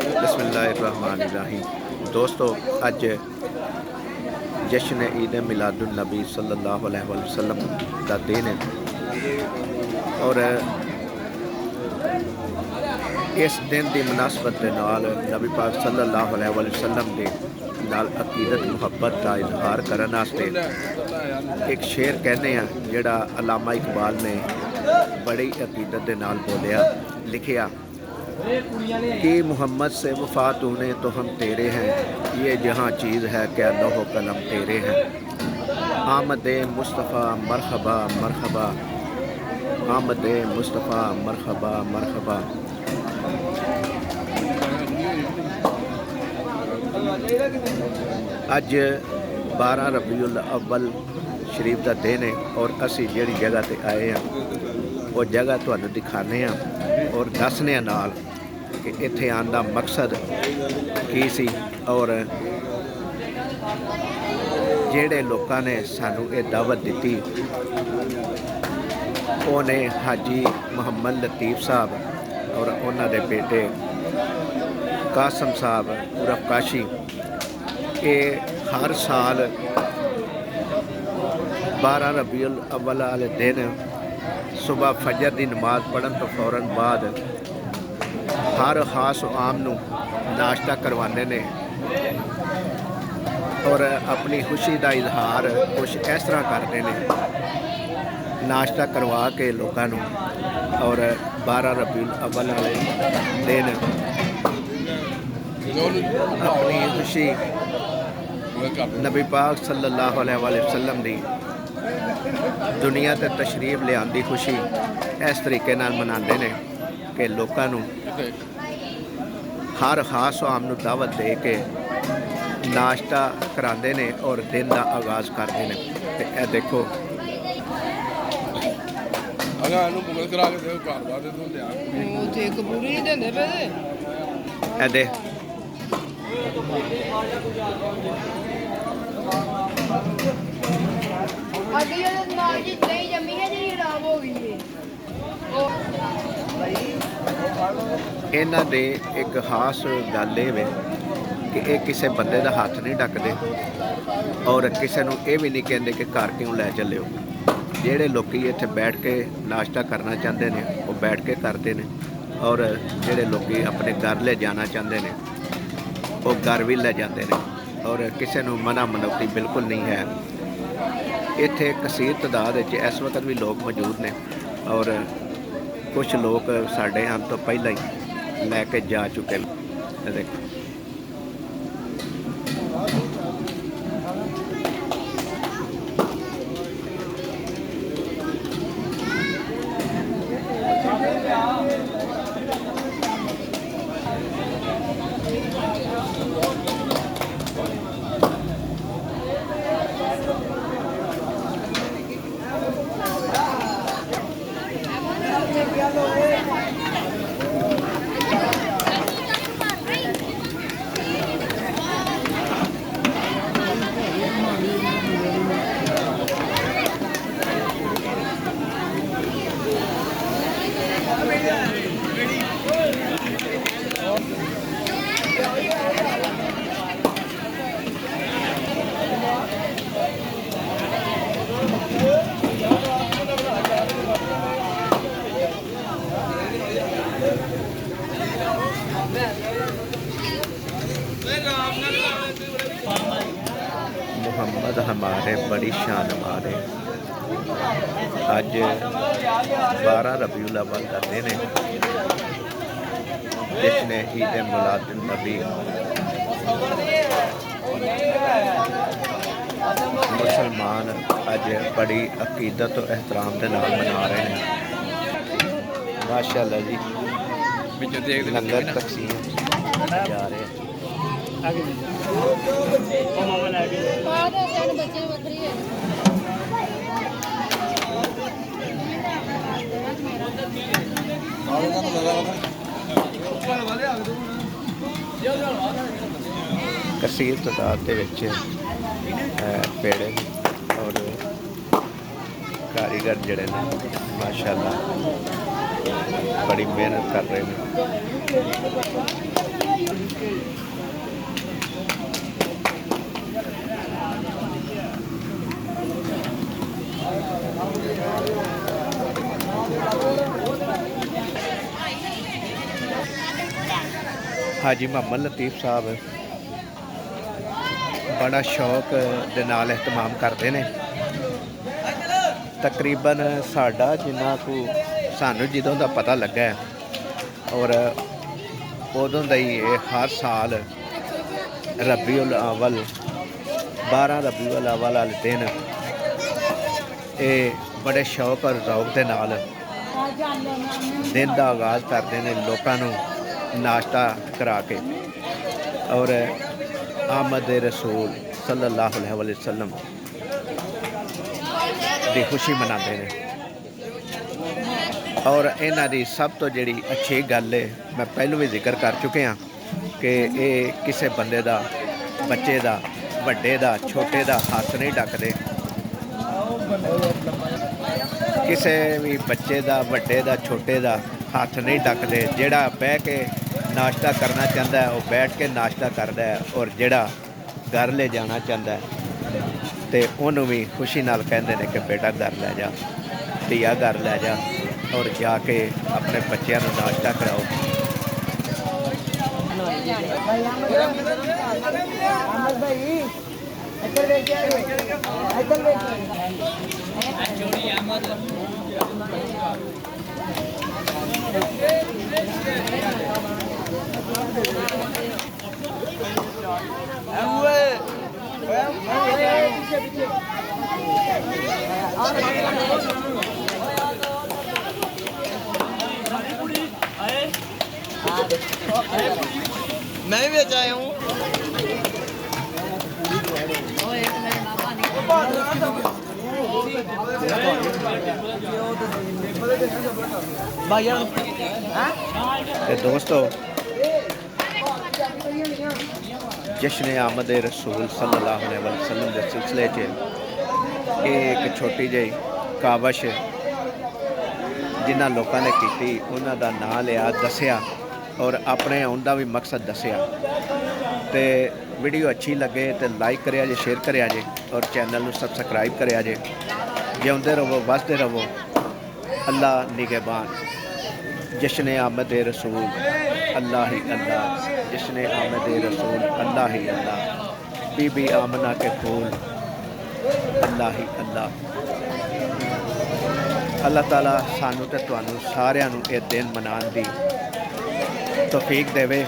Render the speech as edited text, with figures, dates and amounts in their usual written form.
बिस्मिल्लाहिर्रहमानिर्रहीम। दोस्तों, अज जश्न ईद मिलादुन नबी सल्लल्लाहु अलैहि वसल्लम का दिन है और इस दिन की मुनासबत के नाल नबी पाक सल्लल्लाहु अलैहि वसल्लम के नाल अकीदत मुहब्बत का इजहार करने वास्ते एक शेर कहने हैं जिहड़ा अल्लामा इकबाल ने बड़ी अकीदत के नाल बोलिया लिखिया कि मोहम्मद से वफा तूने तो हम तेरे हैं, ये जहाँ चीज़ है क्या लोहो कलम तेरे हैं। आमद मुस्तफ़ा मरहबा मरहबा, आमद मुस्तफ़ा मरहबा मरहबा। अज 12 रबीउल अव्वल शरीफ का दिन है और असी जिहड़ी जगह ते आए हैं वो जगह तुहानूं दिखाने और दसने नाल कि इत्थे आने का मकसद की सी और जिहड़े लोगों ने सानू ये दावत दी उन्हें हाजी मुहम्मद लतीफ़ साहब और उन्हां दे बेटे कासम साहब उर्फ काशी। ये हर साल 12 रबीउल अव्वल वाले दिन सुबह फजर की नमाज पढ़न तो फौरन बाद हर खास आम नूं नाश्ता करवाने ने और अपनी खुशी का इजहार कुछ इस तरह करते हैं, नाश्ता करवा के लोगों नूं और 12 रबीउल अव्वल वाले दिन अपनी खुशी नबी पाक सल्लल्लाहु अलैहि वसल्लम दी दुनिया ते तशरीफ लियान दी खुशी इस तरीके नाल मनाते हैं कि लोगों नूं हर खास आम नूं दावत दे के नाश्ता कराते हैं और दिन का आगाज़ करते हैं। तो यह देखो दे इन्हां दे एक खास गल ये कि ये किसी बंदे का हाथ नहीं ढकते और किसी नूं ये भी नहीं कहते कि घर क्यों लै चलियो। जिहड़े लोग इत्थे बैठ के नाश्ता करना चाहते हैं वो बैठ के करते हैं और जिहड़े लोग अपने घर ले जाना चाहते हैं वो घर भी ले जाते हैं और किसी नूं मना मनौती बिल्कुल नहीं है। इत्थे कसीर तादाद इस वक्त भी लोग मौजूद ने और कुछ लोग साढ़े आने तो पहला ही लैके जा चुके हैं। देखो मोहम्मद हमारे बड़ी शान हमारे। अज 12 रबीउल अव्वल का दिन है जिसने ईद मिलादुन नबी मुसलमान अज बड़ी अकीदत और एहतराम के नाल मना रहे हैं। माशाअल्लाह जी लंगर तकसीम जा रहे हैं। कसीर तादाद के पेड़े और कारीगर जड़े ने माशाअल्लाह बड़ी मेहनत कर रहे हैं। हाजी मोहम्मद लतीफ़ साहब बड़ा शौक दे नाल एहतमाम करते हैं। तकरीबन साडा जिन्ना को सानू जदों का पता लगा है और उदों का ही हर साल रबीउल अव्वल 12 रबीउल अव्वल वाले दिन ये बड़े शौक और रौक के नाल दिन का आगाज़ करते हैं, लोगों को नाश्ता करा के और आमद रसूल सल्लल्लाहु अलैहि वसल्लम की खुशी मनाते हैं। और इन्हां दी सब तो जिहड़ी अच्छी गल है, मैं पहलों भी जिक्र कर चुके हाँ कि ये किसी बंदे का, बच्चे का, वड्डे का, छोटे का हाथ नहीं ढकते। किसी भी बच्चे का, वड्डे का, छोटे का हाथ नहीं ढकते। जिहड़ा बह के नाश्ता करना चाहता है वह बैठ के नाश्ता करता है, और जिहड़ा घर ले जाना चाहता है तो उन्होंने भी खुशी नाल कहते हैं कि बेटा घर लै जा, धिया घर लै जा और जाके अपने बच्चों को नाश्ता कराओ। मैं भी अच्छा हूँ। दोस्तों, जश्न आमद रसूल सल्लल्लाहु अलैहि वसल्लम के सिलसिले च ये एक छोटी जी कावश जिन्होंने लोगों ने की, उन्हों का नाम लिया, दसिया और अपने आने का भी मकसद दसिया। तो वीडियो अच्छी लगे तो लाइक करिया जे, शेयर करिया जे और चैनल को सबसक्राइब करिया जे। जिउंदे रहो, वसदे रहो, अल्लाह निगहबान। जश्न आमद रसूल अल्लाह ही अल्लाह, जश्न आमद रसूल अल्लाह ही अल्लाह, बीबी आमना के फूल अल्लाह ही अल्लाह। अल्लाह ताला सानू ते तुहानू सारिआं नू ये दिन मनाने दी तौफीक देवे।